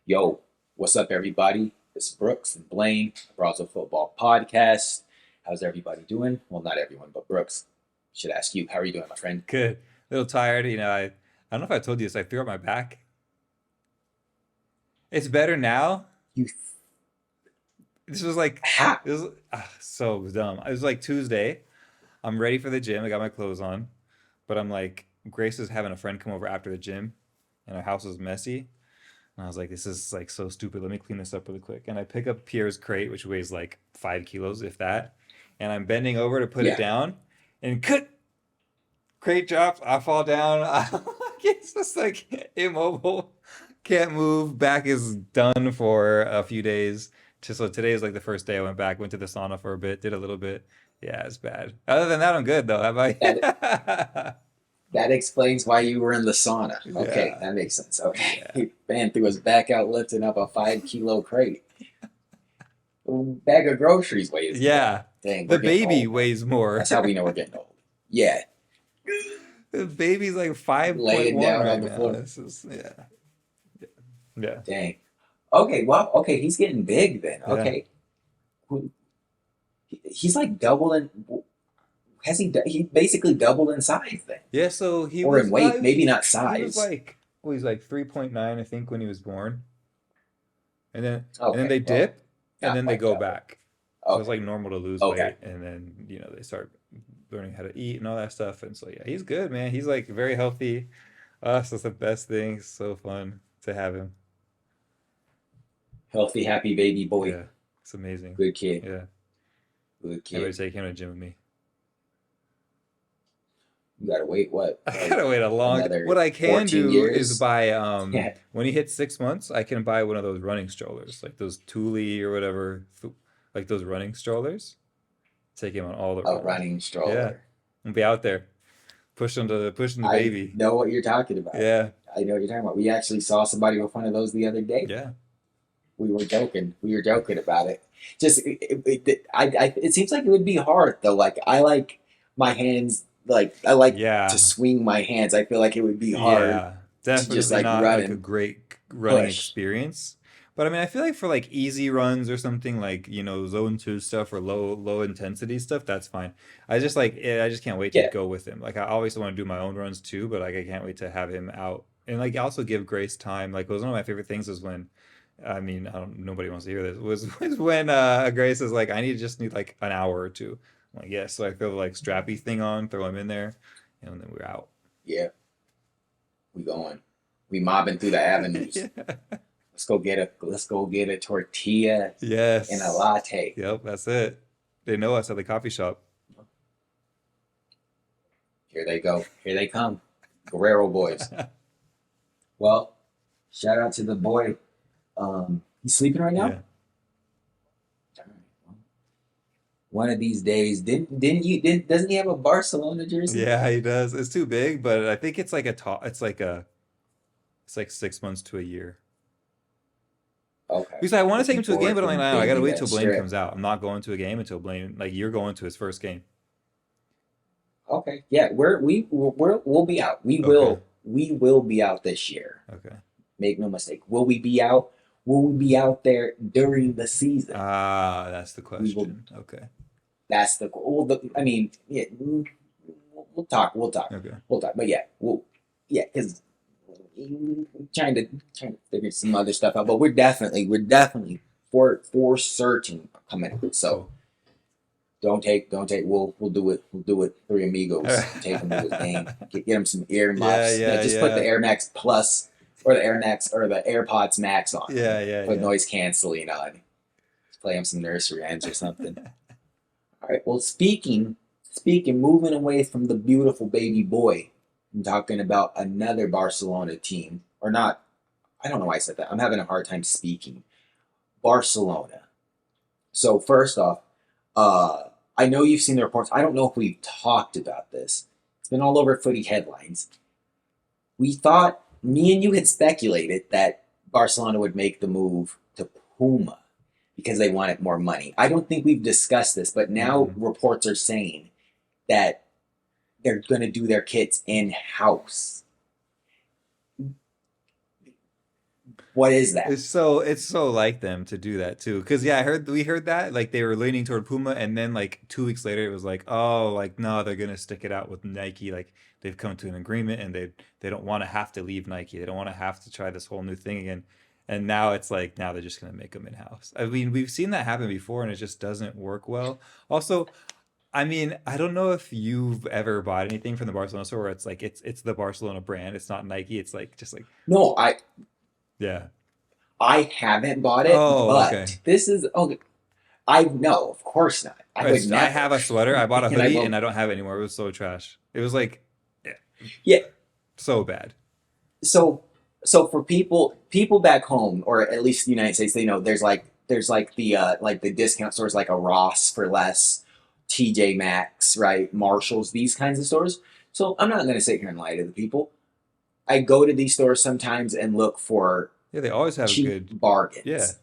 Yo, what's up, everybody? This is Brooks and Blaine, Brazil Football Podcast. How's everybody doing? Well, not everyone, but Brooks. Should ask you, how are you doing, my friend? Good. A little tired. I don't know if I told you this. I threw up my back. It's better now. You This was like, ha this was so dumb. It was like Tuesday. I'm ready for the gym. I got my clothes on, but I'm like, Grace is having a friend come over after the gym, and our house was messy. And I was like, this is like so stupid. Let me clean this up really quick. And I pick up Pierre's crate, which weighs like 5 kilos, if that. And I'm bending over to put it Yeah, down, and cut crate drops. I fall down. It's just like immobile. Can't move. Back is done for a few days. So today is like the first day I went back, went to the sauna for a bit, did a little bit. Yeah, it's bad. Other than that, I'm good though. How about that you? that explains why you were in the sauna. Okay, Yeah, that makes sense. yeah, Okay, man threw his back out lifting up a 5 kilo crate. A bag of groceries weighs more. yeah. Dang, The we're getting baby old, man. weighs more. That's how we know we're getting old. Yeah, The baby's like 5.1 laying down right on the now. floor. This is yeah, Dang. Okay, well, okay, he's getting big then. yeah. Okay, he's like doubling. Has he? He basically doubled in size then, Yeah, so or in weight? Maybe not he was size. like well, he's like 3.9, I think, when he was born. And then Okay, they well, dip and not then they quite go double. back. So it's Okay, like normal to lose okay. weight and then, they start learning how to eat and all that stuff. And so yeah, he's good, man. He's like very healthy. Us, that's the best thing. It's so fun to have him. Healthy, happy baby boy. Yeah. It's amazing. Good kid. Yeah. Good Can't wait kid. to take him to the gym with me. You gotta wait. What? I Like gotta wait a long what another I can 14 do is years? buy Yeah. when he hits 6 months, I can buy one of those running strollers, like those Thule or whatever, like those running strollers. Take him on all the A runs. running Yeah. stroller. And be out there. Pushing the I baby. know what you're talking about. Yeah. I know what you're talking about. We actually saw somebody with one of those the other day. Yeah. We were joking. We were joking about it. Just it seems like it would be hard though. Like I like my hands. Like I like to Yeah. swing my hands. I feel like it would be hard Yeah. to just Definitely like not run like a and great running push. experience. But I mean, I feel like for like easy runs or something like, zone two stuff or low intensity stuff, that's fine. I just can't wait to Yeah, go with him. Like I always want to do my own runs too, but like I can't wait to have him out. And like also give Grace time. Like it was one of my favorite things is when I mean, I don't nobody wants to hear this. Was when Grace is like, just need like an hour or two. I'm like, yes. So I throw the like strappy thing on, throw him in there, and then we're out. yeah. We going. We mobbing through the avenues. Yeah. Let's go get a tortilla and a Yes. latte. Yep, that's it. They know us at the coffee shop. Here they go. Here they come. Guerrero boys. Well, shout out to the boy. He's sleeping right now. Yeah. One of these days, didn't you? Did Doesn't he have a Barcelona jersey? Yeah, he does. It's too big, but I think it's like a top. It's like 6 months to a year. Okay. Because I want to take Looking him to a game, forward but I'm to like, him no, I gotta banging wait that till Blaine strip. comes out. I'm not going to a game until Blaine, like you're going to his first game. Okay. Yeah, we'll be out. We Okay. will we will be out this year. Okay. Make no mistake. Will we be out? Will we be out there during the season? Ah, that's the We will. question. Okay. That's the goal. I mean, yeah, we'll talk. We'll talk. Okay. We'll talk. But yeah, yeah, because trying to figure some other stuff out. But we're definitely for certain coming out. So Cool. don't take. We'll do it. Three amigos. Take him to his game. Get him some ear Yeah, muffs. yeah, Just put the yeah. Air Max Plus or the Air Max or the AirPods Max on. Yeah, yeah, Put yeah. noise canceling on. Play him some nursery rhymes or something. All right. Well, speaking, moving away from the beautiful baby boy, I'm talking about another Barcelona team, or not. I don't know why I said that. I'm having a hard time speaking. Barcelona. So first off, I know you've seen the reports. I don't know if we've talked about this. It's been all over footy headlines. We thought me and you had speculated that Barcelona would make the move to Puma because they wanted more money. I don't think we've discussed this, but now Hmm. reports are saying that they're going to do their kits in house. What is that? It's so like them to do that too. Cause yeah, we heard that like they were leaning toward Puma, and then like 2 weeks later it was like, oh, like no, they're gonna stick it out with Nike. Like they've come to an agreement, and they don't want to have to leave Nike. They don't want to have to try this whole new thing again. And now it's like now they're just gonna make them in house. I mean, we've seen that happen before, and it just doesn't work well. Also, I mean, I don't know if you've ever bought anything from the Barcelona store where it's like it's the Barcelona brand. It's not Nike. It's like just like No, yeah. I haven't bought it, Oh, okay. but this is okay. I no, of course not. I would I never, have a sweater. I bought a and I hoodie and won't. I don't have it anymore. It was so trash. It was like yeah, Yeah. so bad. So for people back home, or at least the United States, they know there's like the discount stores like a Ross for less, TJ Maxx, right, Marshalls, these kinds of stores. So I'm not going to sit here and lie to the people. I go to these stores sometimes and look for Yeah, they always have a cheap good. Yeah. bargains.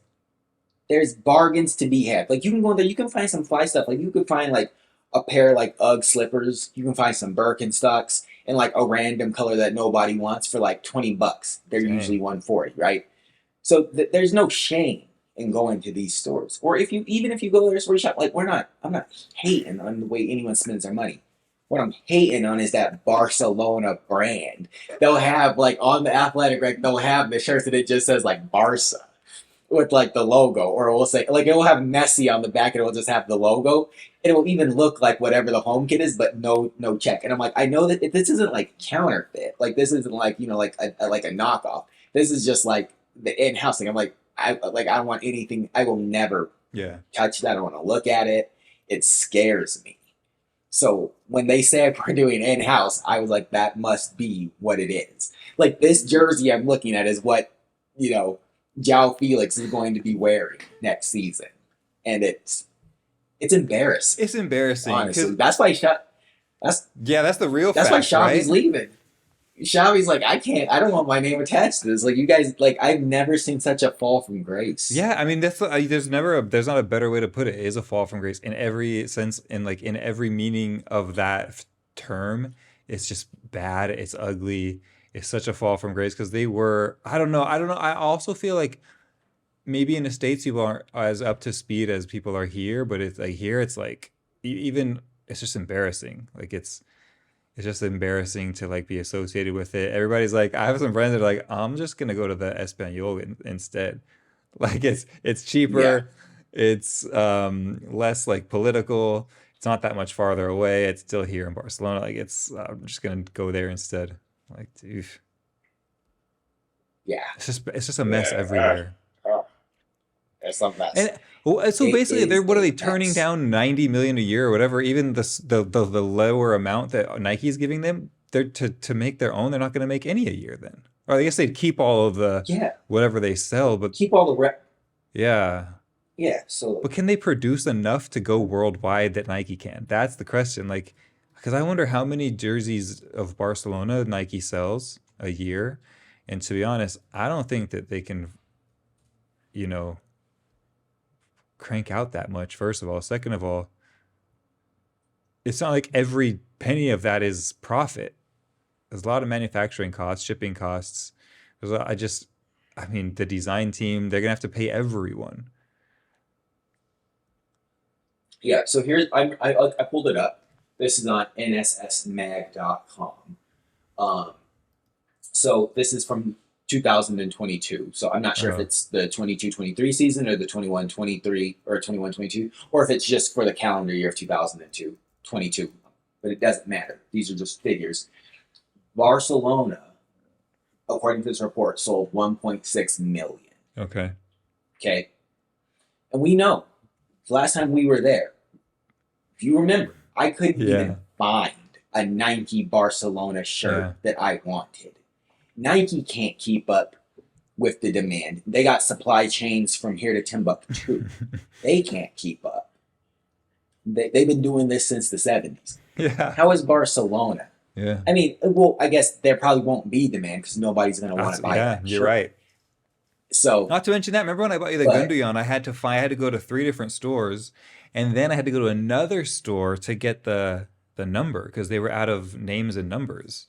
There's bargains to be had. Like you can go in there, you can find some fly stuff. Like you could find like a pair of like UGG slippers. You can find some Birkenstocks in like a random color that nobody wants for like $20. They're Dang. usually 140, right? So there's no shame in going to these stores. Or if you even if you go to a store shop, like I'm not hating on the way anyone spends their money. What I'm hating on is that Barcelona brand. They'll have like on the athletic rack, they'll have the shirts that it just says like Barca with like the logo, or we'll say like it will have Messi on the back, and it will just have the logo, and it will even look like whatever the home kit is, but no check. And I'm like, I know that this isn't like counterfeit, like this isn't like like like a knockoff. This is just like the in house thing. I'm like, I don't want anything. I will never Yeah. touch that. I don't want to look at it. It scares me. So when they said we're doing in house, I was like, that must be what it is. Like this jersey I'm looking at is what you know Jao Felix is going to be wearing next season, and it's embarrassing. It's embarrassing Honestly, because that's why that's yeah, that's the real that's why fact, Xavi's right? leaving. Xavi's like, I can't. I don't want my name attached to this. Like you guys, like I've never seen such a fall from grace. Yeah, I mean there's not a better way to put it. It is a fall from grace in every sense, in like in every meaning of that term. It's just bad. It's ugly. It's such a fall from grace because they were. I don't know. I also feel like maybe in the States people aren't as up to speed as people are here, but it's like here it's like even it's just embarrassing. Like it's just embarrassing to like be associated with it. Everybody's like, I have some friends that are like, I'm just gonna go to the Espanol instead. Like it's Yeah, cheaper, it's less like political. It's not that much farther away. It's still here in Barcelona. Like it's I'm just gonna go there instead. Like, dude, yeah. it's just a mess Yeah. everywhere. Oh, it's a mess. And well, so It basically, they're is what are a they turning mess. down 90 million a year or whatever? Even the lower amount that Nike's giving them, they're to make their own. They're not going to make any a year then. Or I guess they'd keep all of the Yeah, whatever they sell, but keep all the yeah. yeah. So But can they produce enough to go worldwide that Nike can? That's the question. Like, because I wonder how many jerseys of Barcelona Nike sells a year. And to be honest, I don't think that they can, you know, crank out that much, first of all. Second of all, it's not like every penny of that is profit. There's a lot of manufacturing costs, shipping costs. I mean, the design team, they're gonna have to pay everyone. yeah, so here's I pulled it up. This is on nssmag.com. Um, so this is from 2022. So I'm not sure if Uh, it's the 22-23 season or the 21-23 or 21-22, or if it's just for the calendar year of 2002 22. But it doesn't matter. These are just figures. Barcelona, according to this report, sold 1.6 million. okay. Okay, and we know the last time we were there, if you remember, I couldn't Yeah. even find a Nike Barcelona shirt Yeah. that I wanted. Nike can't keep up with the demand. They got supply chains from here to Timbuktu. They can't keep up. They've been doing this since the 70s. Yeah. How is Barcelona? Yeah. I mean, well, I guess there probably won't be demand because nobody's going to want to buy Yeah, that you're shirt. right. So, Not to mention that, remember when I bought you the but Gundogan, I had to go to three different stores, and then I had to go to another store to get the number because they were out of names and numbers.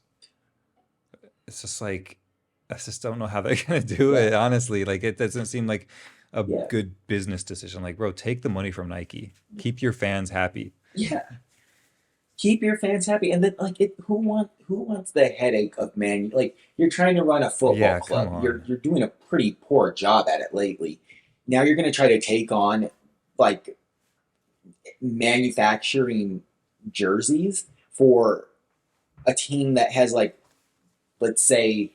It's just like I just don't know how they're gonna do Yeah, it. Honestly, like it doesn't seem like a yeah, good business decision. Like, bro, take the money from Nike. Keep your fans happy. yeah. Keep your fans happy, and then like who wants the headache of man? Like you're trying to run a football Yeah, come club. on. You're doing a pretty poor job at it lately. Now you're going to try to take on like manufacturing jerseys for a team that has like, let's say,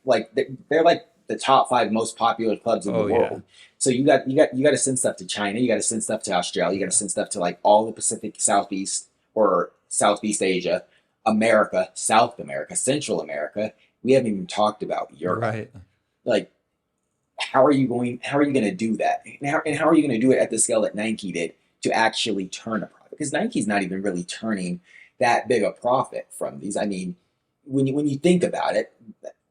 like they're like the top five most popular clubs in the Oh yeah, world. So you got to send stuff to China. You got to send stuff to Australia. You got to yeah, send stuff to like all the Pacific, Southeast or Southeast Asia, America, South America, Central America. We haven't even talked about Europe. right. Like, how are you going? How are you going to do that? And how are you going to do it at the scale that Nike did to actually turn a profit? Because Nike's not even really turning that big a profit from these. I mean, when you think about it,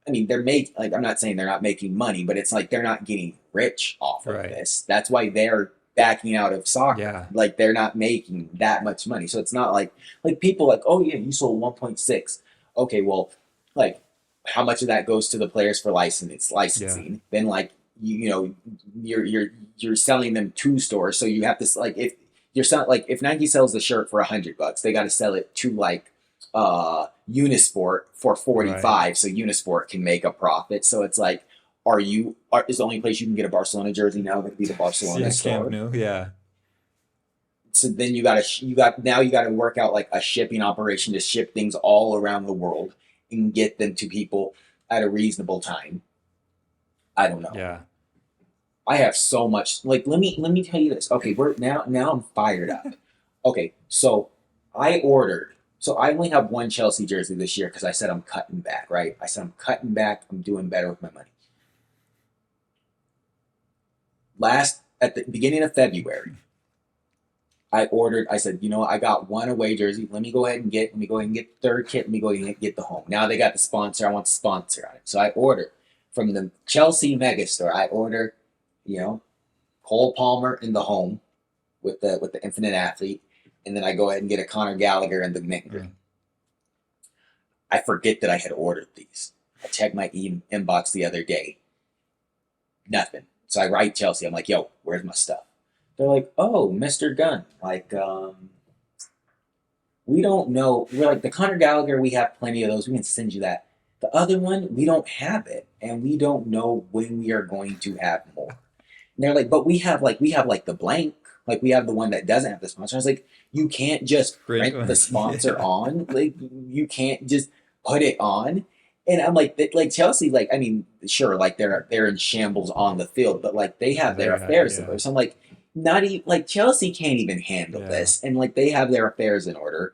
I mean, they're make like I'm not saying they're not making money, but it's like they're not getting rich off of Right. this. That's why they're backing out of soccer. Yeah. Like they're not making that much money. So it's not like people like, oh yeah, you sold 1.6. Okay, well, like how much of that goes to the players for license? It's Yeah. licensing. Then like you know you're selling them to stores, so you have to like if you're selling like if Nike sells the shirt for $100, they got to sell it to like Unisport for Right. 45 so Unisport can make a profit. So it's like, is the only place you can get a Barcelona jersey now going to be the Barcelona Yeah, Camp store? Nou. Yeah. So then you got to work out like a shipping operation to ship things all around the world and get them to people at a reasonable time. I don't know. Yeah. I have so much. Like, let me tell you this. Okay, we're now I'm fired up. Okay, so I ordered. So I only have one Chelsea jersey this year because I said I'm cutting back. Right? I said I'm cutting back. I'm doing better with my money. Last at the beginning of February, I ordered. I said, I got one away jersey. Let me go ahead and get. Let me go ahead and get the third kit. Let me go ahead and get the home. Now they got the sponsor. I want the sponsor on it. So I ordered from the Chelsea Mega Store. I order, you know, Cole Palmer in the home with the Infinite Athlete, and then I go ahead and get a Connor Gallagher in the mint Mm. green. I forget that I had ordered these. I checked my inbox the other day. Nothing. So I write Chelsea. I'm like, yo, where's my stuff? They're like, oh, Mr. Gunn. Like, we don't know. We're like, the Connor Gallagher, we have plenty of those. We can send you that. The other one, we don't have it. And we don't know when we are going to have more. And they're like, but we have like the blank, like we have the one that doesn't have the sponsor. I was like, you can't just Print print the one. sponsor Yeah. on, like you can't just put it on. And I'm like Chelsea, like I mean, sure, like they're in shambles on the field, but like they have their affairs in Yeah. order. So I'm like, not even like Chelsea can't even handle Yeah. this, and like they have their affairs in order.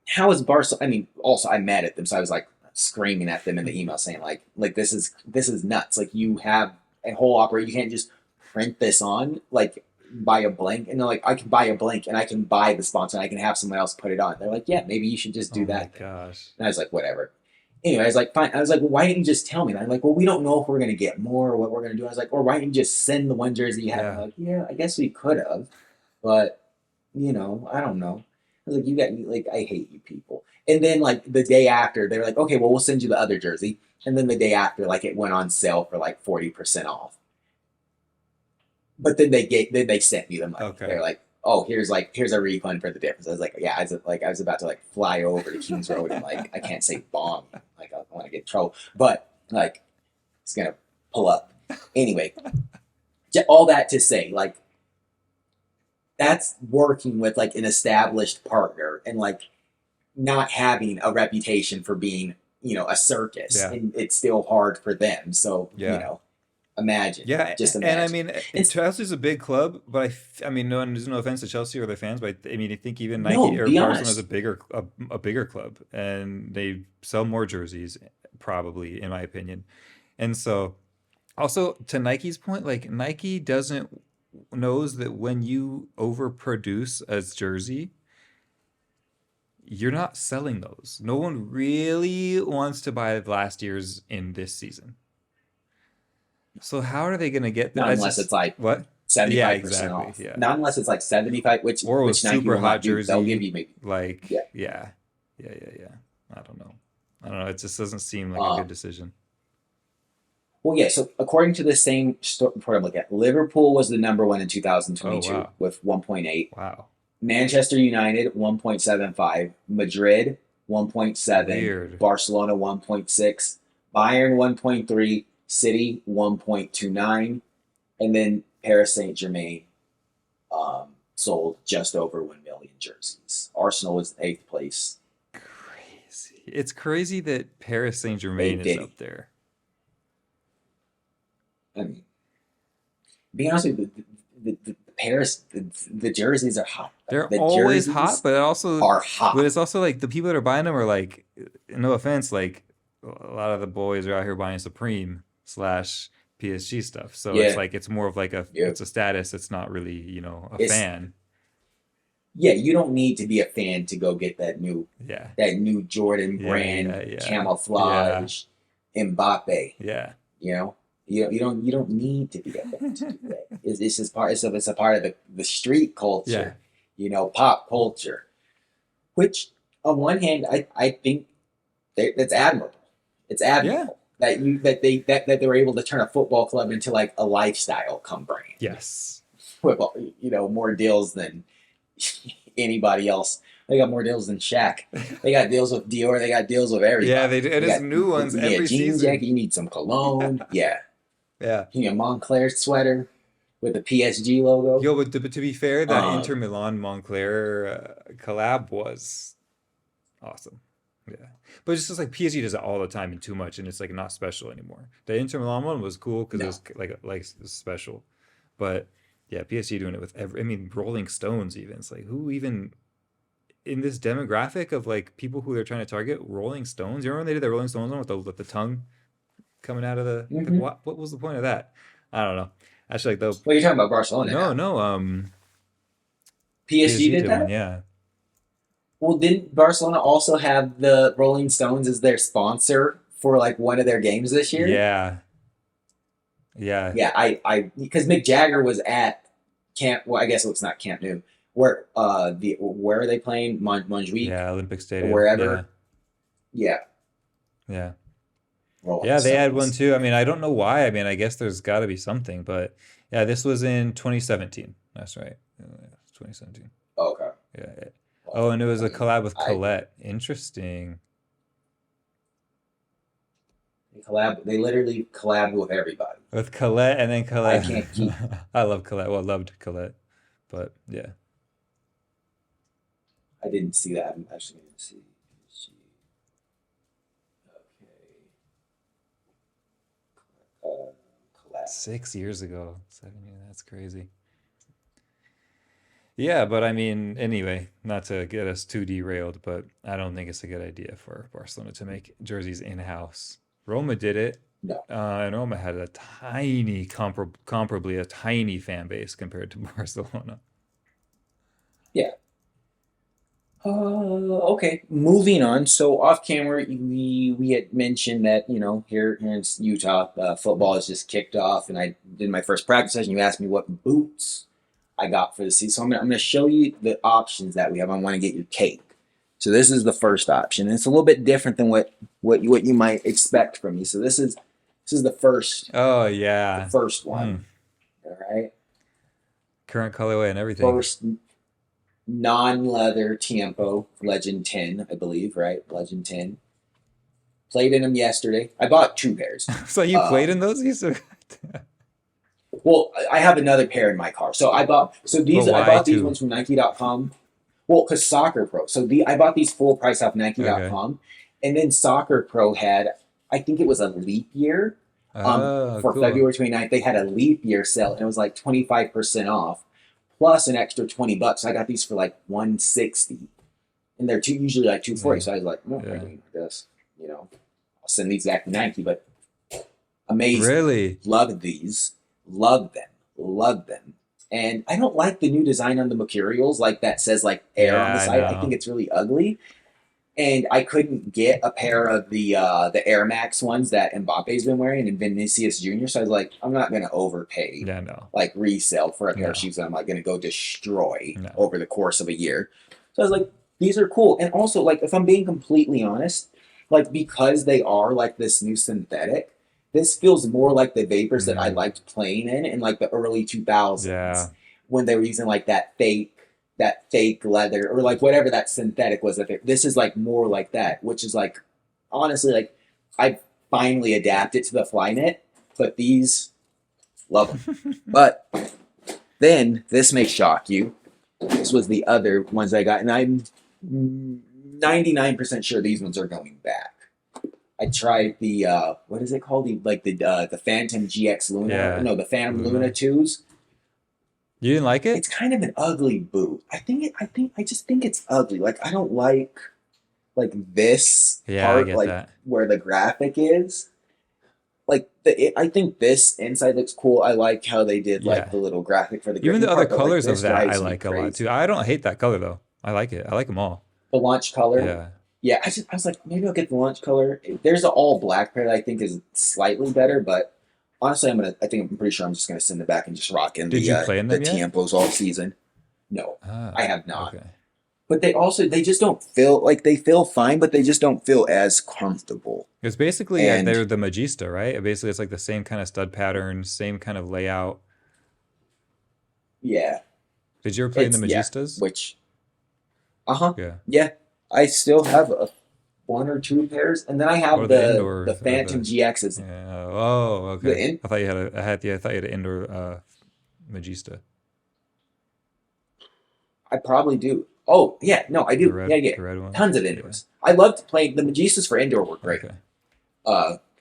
How is Barcelona? I mean, also I'm mad at them, so I was like screaming at them in the email saying like this is nuts. Like you have a whole opera, you can't just print this on like buy a blank, and they're like I can buy a blank and I can buy the sponsor and I can have someone else put it on. They're like yeah, maybe you should just do Oh my that then. gosh. And I was like whatever. Anyway, I was like fine. I was like well, why didn't you just tell me? And I'm like well we don't know if we're gonna get more or what we're gonna do. I was like or why didn't you just send the one jersey you have? And Yeah. they're like yeah, I guess we could have, but I don't know. I was like, you got like, I hate you people. And then like the day after, they were like, okay, well, we'll send you the other jersey. And then the day after, like it went on sale for like 40% off. But then they sent me the money. Okay. They're like, oh, here's a refund for the difference. I was like, yeah, I was about to like fly over to Kings Road and like I can't say bomb, like I want to get in trouble, but like it's gonna pull up anyway. All that to say, like that's working with like an established partner and like not having a reputation for being, a circus, Yeah. and it's still hard for them. So, Yeah. imagine, Yeah, just and I imagine. mean, It's Chelsea's a big club, but I mean, there's no offense to Chelsea or their fans, but I mean, I think even no, Nike or be Barcelona is honest. a bigger club, and they sell more jerseys, probably, in my opinion. And so, also to Nike's point, like Nike doesn't knows that when you overproduce a jersey, you're not selling those. No one really wants to buy last year's in this season. So how are they going to get that? Not That's unless just it's like what? Yeah, 75% exactly. off. Yeah. Not unless it's like 75, which Or a which Nike super will hot not do. They'll give jersey, you maybe, like yeah. yeah, yeah. I don't know. I don't know. It just doesn't seem like a good Um, decision. Well, yeah. So according to the same report I'm looking at, Liverpool was the number one in Oh 2022 wow, with 1.8. wow, Manchester United 1.75, Madrid 1.7, weird. Barcelona 1.6, Bayern 1.3, City 1.29, and then Paris Saint Germain sold just over 1 million jerseys. Arsenal was eighth place. Crazy. It's crazy that Paris Saint They Germain is did. up there. I mean, being honest with you, the Paris, the jerseys are hot. They're The always hot, jerseys but also, are but hot. it's also like the people that are buying them are like, no offense, like a lot of the boys are out here buying Supreme slash PSG stuff. So it's Yeah, like it's more of like a yeah. it's a status. It's not really a It's fan. yeah. You don't need to be a fan to go get Yeah, that new Jordan yeah, brand yeah, yeah, yeah, camouflage Mbappe. yeah, You know, you don't need to be a fan to do that. It's just part. It's a part of the street yeah, culture. Pop culture. Which, on one hand, I think that's admirable. It's yeah. admirable that they were able to turn a football club into like a lifestyle come brand Yes. with more deals than anybody else. They got more deals than Shaq. They got deals with Dior. They got deals with Yeah, everybody. they do. And They it's got new ones you need a every jean jacket. season. You need some Yeah, cologne. Yeah, yeah. you need a Montclair sweater with the PSG logo. Yo, but to be fair, that Inter Um, Milan Montclair collab was awesome. Yeah, but it's just like PSG does it all the time and too much, and it's like not special anymore. The Inter Milan one was cool because it no, was like it was special, but yeah, PSG doing it with every. I mean, Rolling Stones even. It's like who even in this demographic of like people who they're trying to target? Rolling Stones. You remember when they did the Rolling Stones one with the tongue coming out of the like mm-hmm. what was the point of that? I don't know. Actually, like the What are you talking about? Barcelona no now. no PSG PSG did did one, that. yeah. Well, didn't Barcelona also have the Rolling Stones as their sponsor for like one of their games this year? Yeah, yeah, Yeah, I because Mick Jagger was at Camp. Well, I guess it's not Camp Nou. Where are they playing? Montjuic yeah. Olympic or Stadium. Yeah, wherever. Yeah, yeah, Rolling yeah. They had one Stones. too. I mean, I don't know why. I mean, I guess there's got to be something, but yeah, this was in 2017. That's right. 2017. Okay. Yeah. Yeah. Well, Oh, and it was I a mean, collab with I Colette. Interesting. they collab. They literally collabed with everybody. With Colette and then I Colette. can't keep. I love Colette. Well, loved Colette, but yeah. I didn't see that. I'm actually going to see. Okay. Collab. 6 years ago, 7 years. That's crazy. Yeah, but I mean, anyway, not to get us too derailed, but I don't think it's a good idea for Barcelona to make jerseys in-house. Roma did it, No. and Roma had a tiny, comparably a tiny fan base compared to Barcelona. Yeah. Okay. Moving on. So off camera, we had mentioned that here in Utah, football has just kicked off, and I did my first practice session. You asked me what boots I got for the season, so I'm gonna show you the options that we have. I want to get your take. So this is the first option. And it's a little bit different than what you might expect from me. So this is Oh the yeah. first Mm. one. All right. Current colorway and everything. First non-leather Tiempo Legend 10, I believe, right? Legend 10. Played in them yesterday. I bought two pairs. So you played in Um, those? You still well, I have another pair in my car. So But I why bought these two? ones from Nike.com. Well, because Soccer Pro. So I bought these full price off Okay. Nike.com, and then Soccer Pro had, I think it was a leap year. Oh, For cool. February 29th, they had a leap year sale, and it was like 25% off, plus an extra $20. I got these for like 160, and they're usually like 240. Yeah. So I was like, well, I Yeah. mean, I guess I'll send these back to Nike. But amazing, Really? loved these, loved them, loved them. And I don't like the new design on the materials, like that says like air on Yeah, the I side. I think know. it's really ugly. And I couldn't get a pair of the Air Max ones that Mbappe's been wearing and Vinicius Jr. So I was like, I'm not gonna overpay Yeah, no. like resale for a pair of No. shoes that I'm like gonna go destroy No. over the course of a year. So I was like, these are cool. And also, like, if I'm being completely honest, like because they are like this new synthetic, This feels more like the Vapors that I Mm, liked playing in like the early 2000s yeah. when they were using like that fake leather or like whatever that synthetic was. This is like more like that, which is like honestly like I finally adapted to the Flynet, but these love them. But then this may shock you. This was the other ones I got, and I'm 99% sure these ones are going back. I tried the what is it called? The Phantom GX Luna, Yeah. no, the Phantom Luna Luna. twos. You didn't like It's it? kind of an ugly boot. I just think it's ugly. Like I don't like this Yeah, I part, get like that. where the graphic is. I think this inside looks cool. I like how they did like Yeah. the little graphic for the Even gripping the other part, but like colors of this that I drives me like a lot crazy. too. I don't hate that color though. I like it. I like them all. The launch color, Yeah. yeah. I was like, maybe I'll get the launch color. There's an all black pair that I think is slightly better, but honestly, I'm pretty sure I'm just gonna send it back and just rock in Did you play in the them yet? Tiempos all season. No, I Ah, have not. okay. But they just don't feel like they feel fine, but they just don't feel as comfortable. It's basically And they're the Magista, right? Basically, it's like the same kind of stud pattern, same kind of layout. yeah, Did you ever play in the yeah, Magistas? which uh-huh. Yeah. Yeah. I still have one or two pairs, and then I Or have the the indoor or Phantom the GXs. yeah. Oh, The okay. in I thought you had a I had yeah, I thought you had an indoor Magista. I probably do. Oh yeah, no, I do. Yeah, yeah, The red one. tons of Yeah. indoors. I loved playing the Magistas for indoor were great. Okay.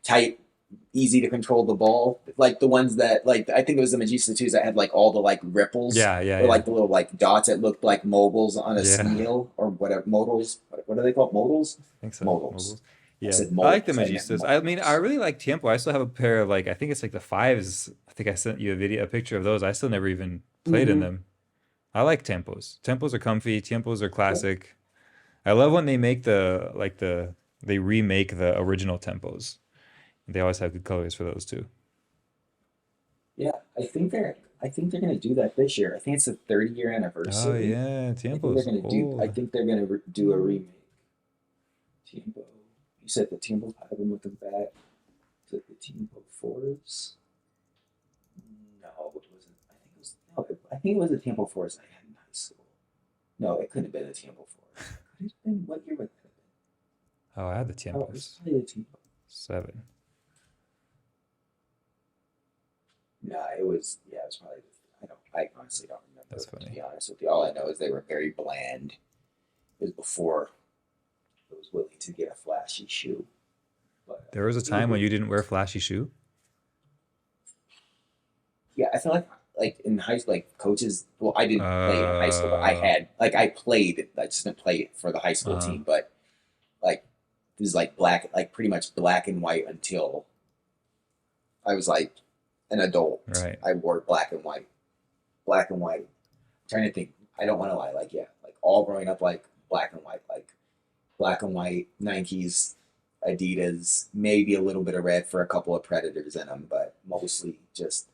Tight, easy to control the ball. Like the ones that like I think it was the Magista twos that had like all the like ripples Yeah, yeah, or yeah. like the little like dots that looked like mobiles on a Yeah. snail or whatever modals. What are they called? Modals? I think so. Modals. Mobiles. I Yeah. said I like the modals. I meant Magistas. I mean, I modals. really like Tiempo. I still have a pair of like I think it's like the fives. I think I sent you a picture of those. I still never even played in Mm-hmm. them. I like Tempos. Tempos are comfy. Tempos are Cool. classic. I love when they make they remake the original Tempos. They always have good colors for those too. Yeah, I think they're gonna do that this year. I think it's the 30-year Oh anniversary. yeah, I think they're Tempos. gonna do. I Oh, think they're gonna do a remake. Timbo. You said the Timbo album with the back. Is it the Timbo Fours? No, it wasn't. I think it was. No, I think it was the Timbo Fours I had in high school. No, it couldn't have been the Timbo Fours. Could it have been? What year would that have oh, I had the been? Oh, it was Tempos. probably the Timbo. 7. No, it was. Yeah, it was probably. I don't. I honestly don't That's remember. To funny. be honest with you, all I know is they were very bland. It was before I was willing to get a flashy shoe. But There was a time when you didn't wear flashy shoe. yeah, I feel like in high school, like coaches. Well, I didn't play in high school, but I Uh, had like I played. I just didn't play it for the high school uh, team. But like it was like black, like pretty much black and white until I was like an adult. right. I wore black and white, black and white. I'm trying to think. I don't want to lie. Like yeah, like all growing up, like black and white, like black and white Nikes, Adidas, maybe a little bit of red for a couple of Predators in them, but mostly just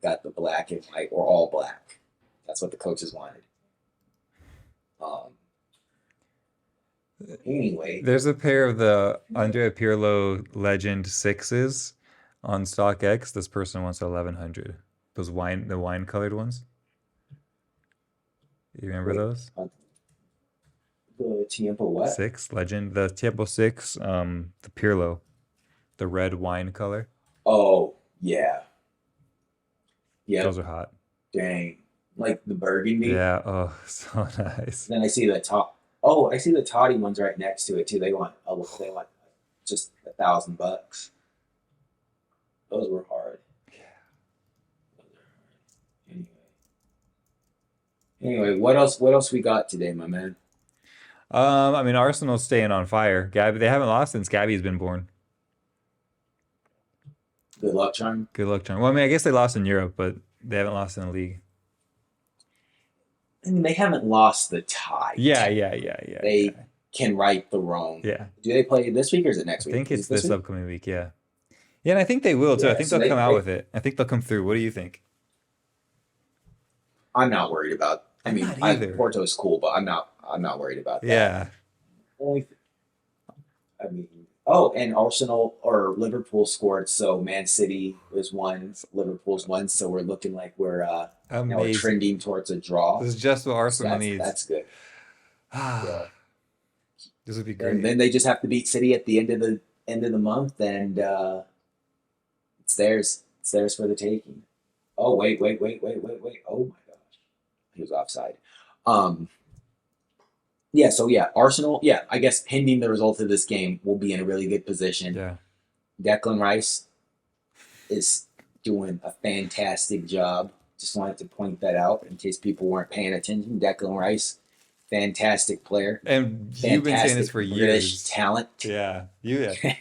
got the black and white or all black. That's what the coaches wanted. Um, anyway, There's a pair of the Andrea Pirlo Legend sixes on StockX. This person wants 1100. The wine colored ones. You remember wait, those? the Tiempo what? Six Legend, the Tiempo six, the Pirlo, the red wine color. Oh yeah, Those yep. are hot. Dang, like the burgundy. Yeah. Oh, so nice. Then I see the top. Oh, I see the toddy ones right next to it too. They want just $1,000. Those were hard. Those are hard. Anyway, what else? What else we got today, my man? I mean, Arsenal's staying on fire. Gabby, they haven't lost since Gabby's been born. Good luck, charm. Good luck, John. Well, I mean, I guess they lost in Europe, but they haven't lost in the league. I mean, they haven't lost the tie Yeah, yeah, technically. yeah, yeah, They yeah. can right the wrong. Yeah. Do they play this week or is it I next week? think Is it's it this this week? upcoming week. Yeah. Yeah, and I think they will too. I Yeah. think So they'll they, come out they with it. I think they'll come through. What do you think? I'm not worried about. I I'm mean, not either. Porto's cool, but I'm not. I'm not worried about that. Yeah. Only, I mean, Oh, and Arsenal or Liverpool scored, so Man City was one, Liverpool's one, so we're looking like we're now we're Amazing. trending towards a draw. This is just what So Arsenal that's needs. good. Yeah. Ah, this would be And great. then they just have to beat City at the end of the month, and it's theirs. It's theirs for the taking. Oh wait! Oh my gosh, he was offside. Um, yeah. So yeah, Arsenal. Yeah, I guess pending the result of this game, will be in a really good position. Yeah. Declan Rice is doing a fantastic job. Just wanted to point that out in case people weren't paying attention. Declan Rice, fantastic player, And you've been saying this fantastic for British years. talent. Yeah,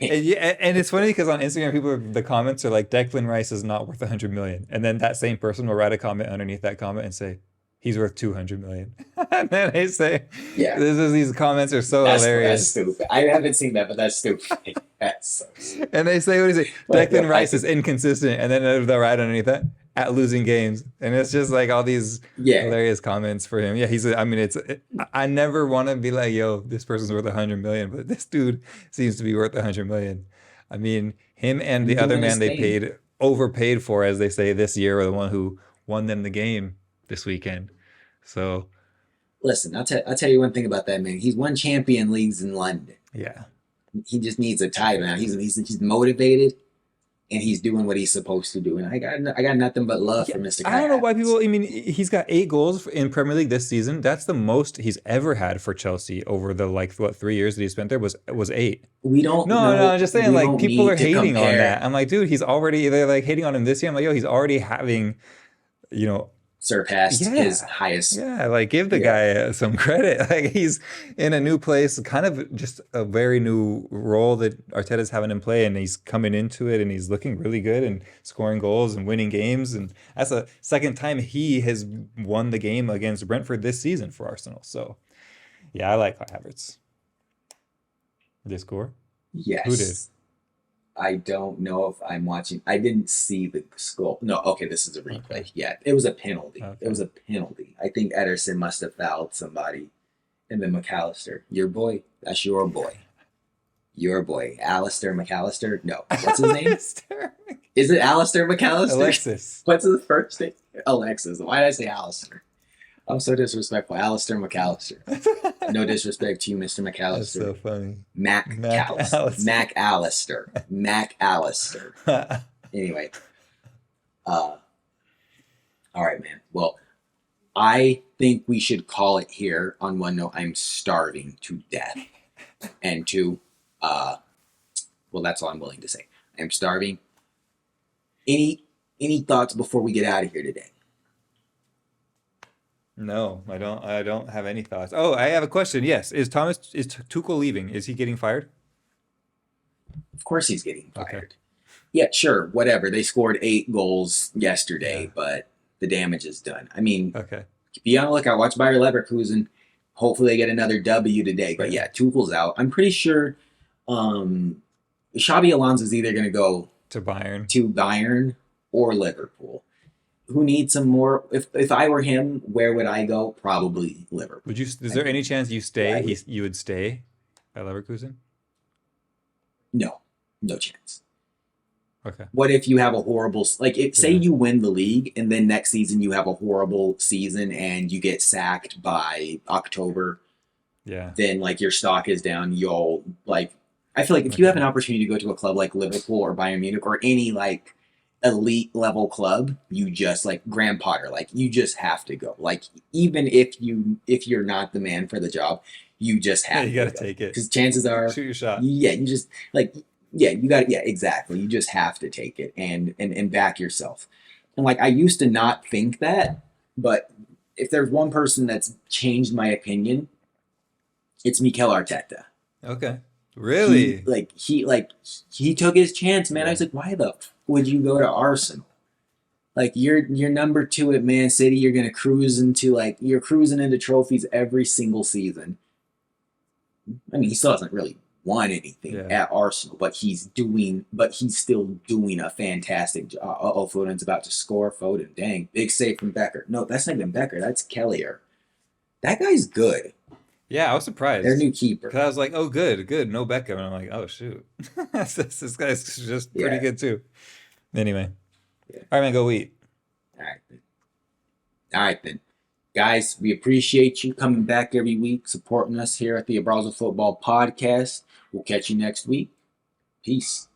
and it's funny because on Instagram, the comments are like, Declan Rice is not worth 100 million, and then that same person will write a comment underneath that comment and say he's worth 200 million, and then they say, Yeah, these comments are so that's hilarious, stupid. I haven't seen that, but that's stupid. That's so stupid. and they say, what do you say? But Declan yep, I Rice is think inconsistent, and then they'll write underneath that at losing games, and it's just like all these yeah. hilarious comments for him. Yeah, I mean, I never want to be like, yo, this person's worth 100 million, but this dude seems to be worth 100 million. I mean, him and He's the other doing man his they thing. overpaid for, as they say this year, or the one who won them the game this weekend. So Listen, I'll tell you one thing about that man. He's won champion leagues in London. yeah, He just needs a title now. He's motivated and he's doing what he's supposed to do. And I got nothing but love yeah. for Mr. I Kai don't know why people. Havertz. I mean, he's got 8 goals in Premier League this season. That's the most he's ever had for Chelsea over the like what 3 years that he spent there was 8. We don't No, I'm know. just saying, We like, don't people are need to hating on compare that. I'm like, dude, he's already, they're like hating on him this year. I'm like, yo, he's already having, you know, surpassed his yeah, highest. yeah, like, give the Yeah, guy some credit. Like, he's in a new place, kind of just a very new role that Arteta's having him play, and he's coming into it, and he's looking really good and scoring goals and winning games. And that's the second time he has won the game against Brentford this season for Arsenal. So, yeah, I like Havertz. Did they score? Who did? yes. I don't know if I'm watching. I didn't see the score. No, okay, this is a Okay. replay. Yeah, it was a penalty. It Okay. was a penalty. I think Ederson must have fouled somebody. And then McAllister, your boy, that's your boy. Your boy, Alistair McAllister. No, what's his name? Alistair. Is it Alistair McAllister? Alexis. What's his first name? Alexis. Why did I say Alistair? I'm so disrespectful. Alistair McAllister. No disrespect to you, Mr. That's McAllister. so funny. Mac Mac Callister. Alistair. Mac Allister. Mac Allister. Anyway, uh, all right, man. Well, I think we should call it here. On one note, I'm starving to death, and two, uh, well, that's all I'm willing to say. I'm starving. Any any thoughts before we get out of here today? No, I don't have any thoughts. Oh, I have a question. Yes, is Tuchel leaving? Is he getting fired? Of course, he's getting Okay. fired. Yeah, sure, whatever. They scored 8 goals Yeah. yesterday, but the damage is done. I mean, Okay. be on the lookout. Watch Bayer Leverkusen. Hopefully, they get another W today. But Yeah. yeah, Tuchel's out. I'm pretty sure Xabi Alonso's either going to go To Bayern. to Bayern or Liverpool. Who needs some more? If I were him, where would I go? Probably Liverpool. Would you? Is I there any mean, chance you yeah, stay? You would stay at Leverkusen? no, no chance. Okay. What if you have a horrible like? If say Yeah. you win the league and then next season you have a horrible season and you get sacked by October, Yeah. then like your stock is down. You'll like. I feel like if you have Okay. an opportunity to go to a club like Liverpool or Bayern Munich or any like elite level club, you just like Graham Potter, like you just have to go. Like even if you're not the man for the job, you just Yeah, have you to got to go take it. because chances are, Shoot your shot. yeah, you just like yeah, you got yeah, exactly. You just have to take it and back yourself. And like I used to not think that, but if there's one person that's changed my opinion, it's Mikel Arteta. Okay. he Really? like he like he took his chance, man. I Yeah. was like, why the would you go to Arsenal? Like you're number two at Man City. You're gonna cruise into like you're cruising into trophies every single season. I mean, he still hasn't really won anything Yeah. at Arsenal, but he's still doing a fantastic job. Oh, Foden's about to score. Foden, dang, big save from Becker. No, that's not even Becker. That's Kellier. That guy's good. Yeah, I was Their surprised new keeper. because I was like, "Oh, good, good, no Beckham," and I'm like, "Oh shoot, this guy's just pretty Yeah. good too." Anyway, Yeah. all right, man, go eat. All right then. All right then. Guys, we appreciate you coming back every week, supporting us here at the Abrazo Football Podcast. We'll catch you next week. Peace.